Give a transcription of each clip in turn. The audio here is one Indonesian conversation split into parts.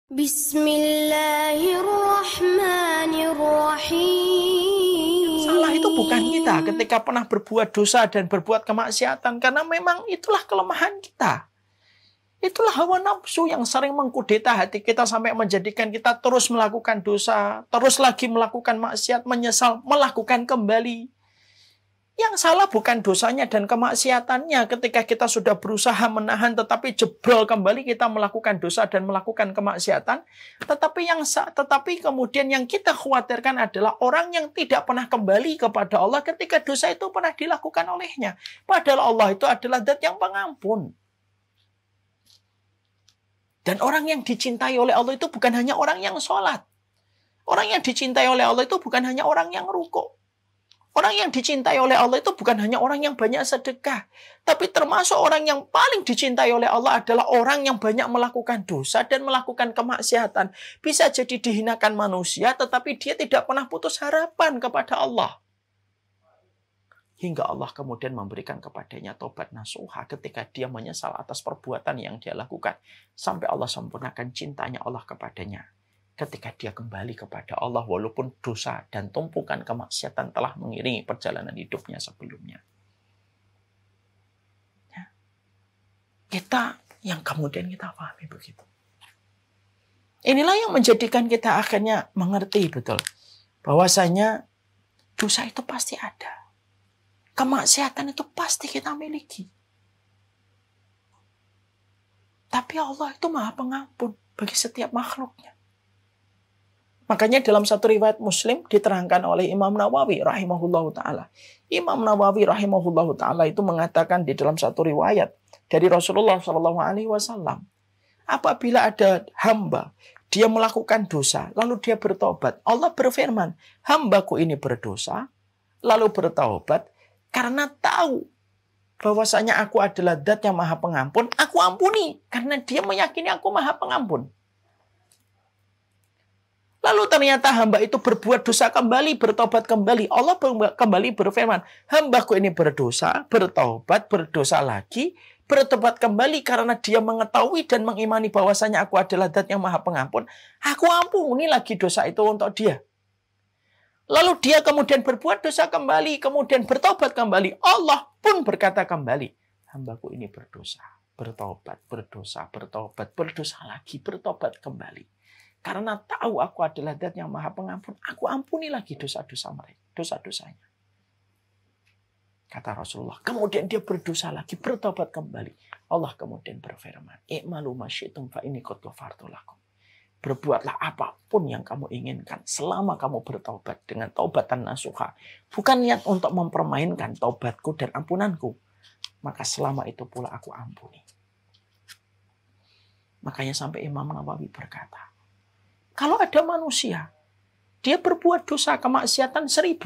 Bismillahirrahmanirrahim. Salah itu bukan kita ketika pernah berbuat dosa dan berbuat kemaksiatan. Karena memang itulah kelemahan kita. Itulah hawa nafsu yang sering mengkudeta hati kita sampai menjadikan kita terus melakukan dosa. Terus lagi melakukan maksiat, menyesal, melakukan kembali. Yang salah bukan dosanya dan kemaksiatannya ketika kita sudah berusaha menahan tetapi jebrol kembali kita melakukan dosa dan melakukan kemaksiatan. Tetapi kemudian yang kita khawatirkan adalah orang yang tidak pernah kembali kepada Allah ketika dosa itu pernah dilakukan olehnya. Padahal Allah itu adalah zat yang pengampun. Dan orang yang dicintai oleh Allah itu bukan hanya orang yang sholat. Orang yang dicintai oleh Allah itu bukan hanya orang yang rukuk. Orang yang dicintai oleh Allah itu bukan hanya orang yang banyak sedekah. Tapi termasuk orang yang paling dicintai oleh Allah adalah orang yang banyak melakukan dosa dan melakukan kemaksiatan. Bisa jadi dihinakan manusia, tetapi dia tidak pernah putus harapan kepada Allah. Hingga Allah kemudian memberikan kepadanya tobat nasuha ketika dia menyesal atas perbuatan yang dia lakukan. Sampai Allah sempurnakan cintanya Allah kepadanya. Ketika dia kembali kepada Allah walaupun dosa dan tumpukan kemaksiatan telah mengiringi perjalanan hidupnya sebelumnya. Ya. Kita yang kemudian kita pahami begitu. Inilah yang menjadikan kita akhirnya mengerti betul bahwasanya dosa itu pasti ada. Kemaksiatan itu pasti kita miliki. Tapi Allah itu Maha Pengampun bagi setiap makhluknya. Makanya dalam satu riwayat Muslim diterangkan oleh Imam Nawawi rahimahullahu ta'ala. Imam Nawawi rahimahullahu ta'ala itu mengatakan di dalam satu riwayat dari Rasulullah SAW. Apabila ada hamba, dia melakukan dosa, lalu dia bertobat. Allah berfirman, hambaku ini berdosa, lalu bertaubat, karena tahu bahwasanya aku adalah zat yang Maha Pengampun, aku ampuni. Karena dia meyakini aku Maha Pengampun. Lalu ternyata hamba itu berbuat dosa kembali, bertobat kembali. Allah kembali berfirman, hambaku ini berdosa, bertobat, berdosa lagi, bertobat kembali karena dia mengetahui dan mengimani bahwasanya aku adalah zat yang Maha Pengampun. Aku ampuni lagi dosa itu untuk dia. Lalu dia kemudian berbuat dosa kembali, kemudian bertobat kembali. Allah pun berkata kembali, hambaku ini berdosa, bertobat, berdosa, bertobat, berdosa lagi, bertobat kembali. Karena tahu aku adalah zat yang Maha Pengampun, aku ampuni lagi dosa-dosa mereka, dosa-dosanya. Kata Rasulullah. Kemudian dia berdosa lagi, bertobat kembali. Allah kemudian berfirman, "I'malu ma syi'tum fa inni qad ghafartu lakum." Berbuatlah apapun yang kamu inginkan selama kamu bertobat dengan taubatan nasuha. Bukan niat untuk mempermainkan taubatku dan ampunanku. Maka selama itu pula aku ampuni. Makanya sampai Imam Nawawi berkata, kalau ada manusia, dia berbuat dosa kemaksiatan 1000,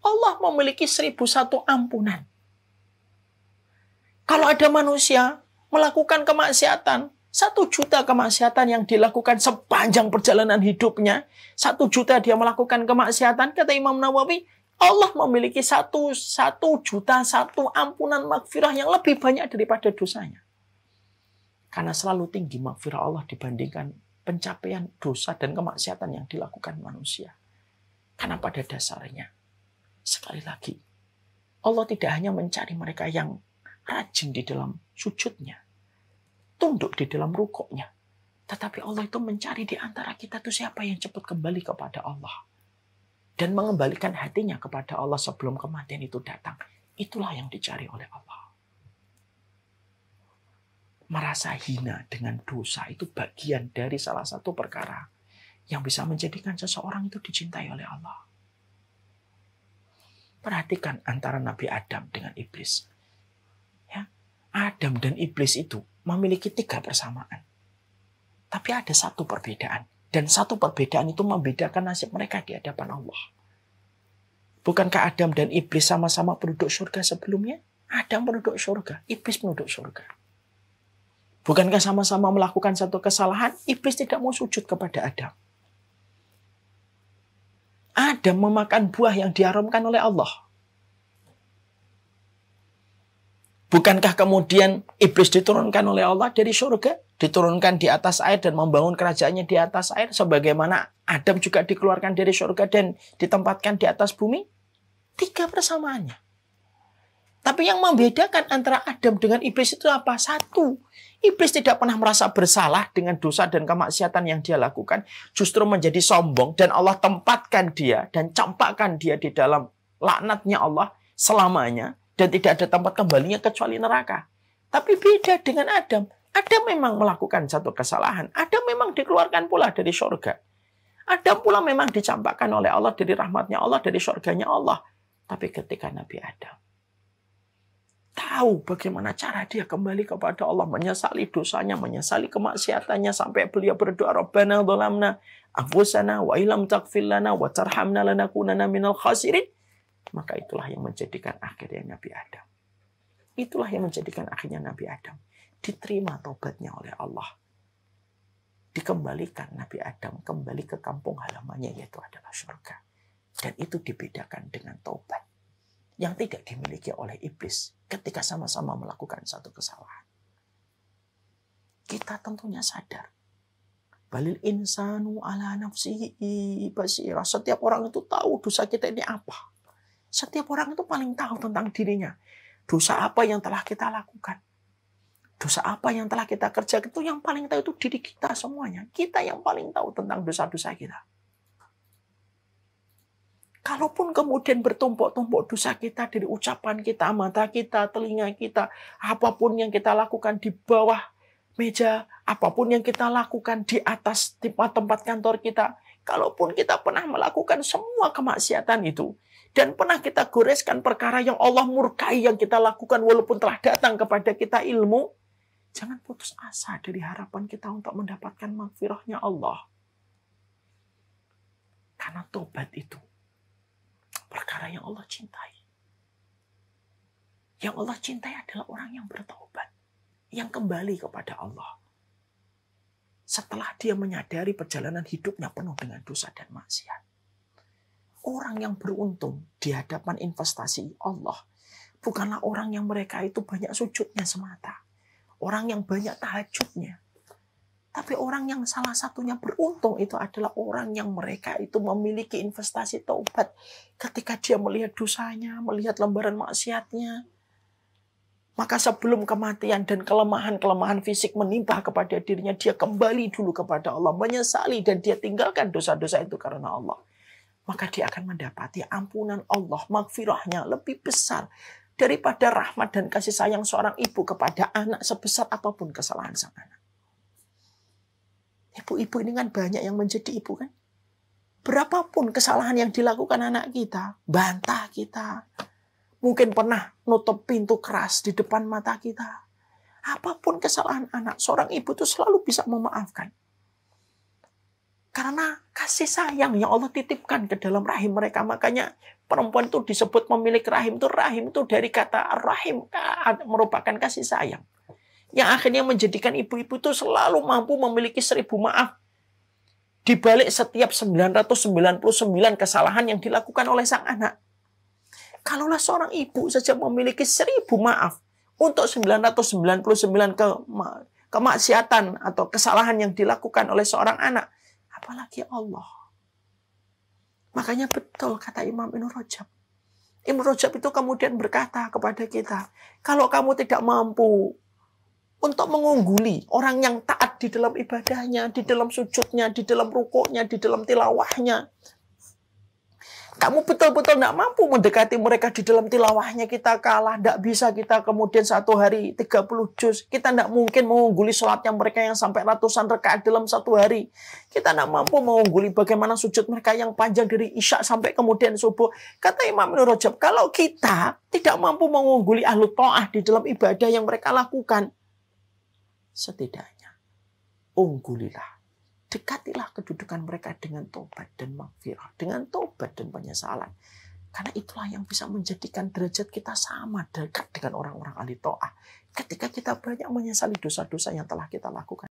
Allah memiliki 1001 ampunan. Kalau ada manusia melakukan kemaksiatan, 1.000.000 kemaksiatan yang dilakukan sepanjang perjalanan hidupnya, 1.000.000 dia melakukan kemaksiatan, kata Imam Nawawi, Allah memiliki 1.000.001 ampunan maghfirah yang lebih banyak daripada dosanya. Karena selalu tinggi maghfirah Allah dibandingkan pencapaian dosa dan kemaksiatan yang dilakukan manusia. Karena pada dasarnya, sekali lagi, Allah tidak hanya mencari mereka yang rajin di dalam sujudnya, tunduk di dalam rukuknya, tetapi Allah itu mencari di antara kita itu siapa yang cepat kembali kepada Allah dan mengembalikan hatinya kepada Allah sebelum kematian itu datang. Itulah yang dicari oleh Allah. Merasa hina dengan dosa itu bagian dari salah satu perkara yang bisa menjadikan seseorang itu dicintai oleh Allah. Perhatikan antara Nabi Adam dengan iblis. Ya, Adam dan iblis itu memiliki 3 persamaan. Tapi ada satu perbedaan. Dan satu perbedaan itu membedakan nasib mereka di hadapan Allah. Bukankah Adam dan iblis sama-sama penduduk surga sebelumnya? Adam penduduk surga, iblis penduduk surga. Bukankah sama-sama melakukan satu kesalahan? Iblis tidak mau sujud kepada Adam. Adam memakan buah yang diharamkan oleh Allah. Bukankah kemudian iblis diturunkan oleh Allah dari surga? diturunkan di atas air dan membangun kerajaannya di atas air, sebagaimana Adam juga dikeluarkan dari surga dan ditempatkan di atas bumi. 3 persamaannya. Tapi yang membedakan antara Adam dengan iblis itu apa? 1, iblis tidak pernah merasa bersalah dengan dosa dan kemaksiatan yang dia lakukan, justru menjadi sombong, dan Allah tempatkan dia dan campakkan dia di dalam laknatnya Allah selamanya, dan tidak ada tempat kembalinya kecuali neraka. Tapi beda dengan Adam. Adam memang melakukan satu kesalahan. Adam memang dikeluarkan pula dari surga. Adam pula memang dicampakkan oleh Allah dari rahmatnya Allah, dari surganya Allah. Tapi ketika Nabi Adam tahu bagaimana cara dia kembali kepada Allah, menyesali dosanya, menyesali kemaksiatannya, sampai beliau berdoa, Rabbana dhalamna anfusana wa illam taghfir lana wa tarhamna lanakunanna minal khasirin. Maka itulah yang menjadikan akhirnya Nabi Adam. Itulah yang menjadikan akhirnya Nabi Adam diterima taubatnya oleh Allah. Dikembalikan Nabi Adam kembali ke kampung halamannya, yaitu adalah surga. Dan itu dibedakan dengan taubat yang tidak dimiliki oleh iblis ketika sama-sama melakukan satu kesalahan. Kita tentunya sadar, balil insanu ala nafsihi basira. Setiap orang itu tahu dosa kita ini apa. Setiap orang itu paling tahu tentang dirinya. Dosa apa yang telah kita lakukan, dosa apa yang telah kita kerjakan, itu yang paling tahu itu diri kita semuanya. Kita yang paling tahu tentang dosa-dosa kita. Kalaupun kemudian bertumpuk-tumpuk dosa kita dari ucapan kita, mata kita, telinga kita, apapun yang kita lakukan di bawah meja, apapun yang kita lakukan di atas tempat kantor kita, kalaupun kita pernah melakukan semua kemaksiatan itu, dan pernah kita goreskan perkara yang Allah murkai yang kita lakukan walaupun telah datang kepada kita ilmu, jangan putus asa dari harapan kita untuk mendapatkan maghfirahnya Allah. Karena tobat itu perkara yang Allah cintai. Yang Allah cintai adalah orang yang bertaubat, yang kembali kepada Allah. Setelah dia menyadari perjalanan hidupnya penuh dengan dosa dan maksiat. Orang yang beruntung di hadapan investasi Allah bukanlah orang yang mereka itu banyak sujudnya semata, orang yang banyak tahajudnya. Tapi orang yang salah satunya beruntung itu adalah orang yang mereka itu memiliki investasi taubat. Ketika dia melihat dosanya, melihat lembaran maksiatnya, maka sebelum kematian dan kelemahan-kelemahan fisik menimpa kepada dirinya, dia kembali dulu kepada Allah, menyesali, dan dia tinggalkan dosa-dosa itu karena Allah. Maka dia akan mendapati ampunan Allah, maghfirahnya lebih besar daripada rahmat dan kasih sayang seorang ibu kepada anak sebesar apapun kesalahan sang anak. Ibu-ibu ini kan banyak yang menjadi ibu kan. Berapapun kesalahan yang dilakukan anak kita, bantah kita, mungkin pernah nutup pintu keras di depan mata kita. Apapun kesalahan anak, seorang ibu itu selalu bisa memaafkan. Karena kasih sayang yang Allah titipkan ke dalam rahim mereka. Makanya perempuan itu disebut memiliki rahim. Rahim itu dari kata rahim, merupakan kasih sayang. Yang akhirnya menjadikan ibu-ibu itu selalu mampu memiliki 1000 maaf. Di balik setiap 999 kesalahan yang dilakukan oleh sang anak. Kalaulah seorang ibu saja memiliki 1000 maaf untuk 999 kemaksiatan atau kesalahan yang dilakukan oleh seorang anak, apalagi Allah. Makanya betul kata Imam Ibnu Rajab. Ibnu Rajab itu kemudian berkata kepada kita, kalau kamu tidak mampu untuk mengungguli orang yang taat di dalam ibadahnya, di dalam sujudnya, di dalam rukuknya, di dalam tilawahnya, kamu betul-betul tidak mampu mendekati mereka di dalam tilawahnya, kita kalah. Tidak bisa kita kemudian satu hari 30 juz. Kita tidak mungkin mengungguli sholatnya mereka yang sampai ratusan rakaat dalam satu hari. Kita tidak mampu mengungguli bagaimana sujud mereka yang panjang dari isya sampai kemudian subuh. Kata Imam Ibnu Rajab, kalau kita tidak mampu mengungguli ahlu ta'ah di dalam ibadah yang mereka lakukan, setidaknya unggulilah, dekatilah kedudukan mereka dengan tobat dan maghfirah, dengan tobat dan penyesalan. Karena itulah yang bisa menjadikan derajat kita sama dekat dengan orang-orang ahli ta'ah. Ketika kita banyak menyesali dosa-dosa yang telah kita lakukan.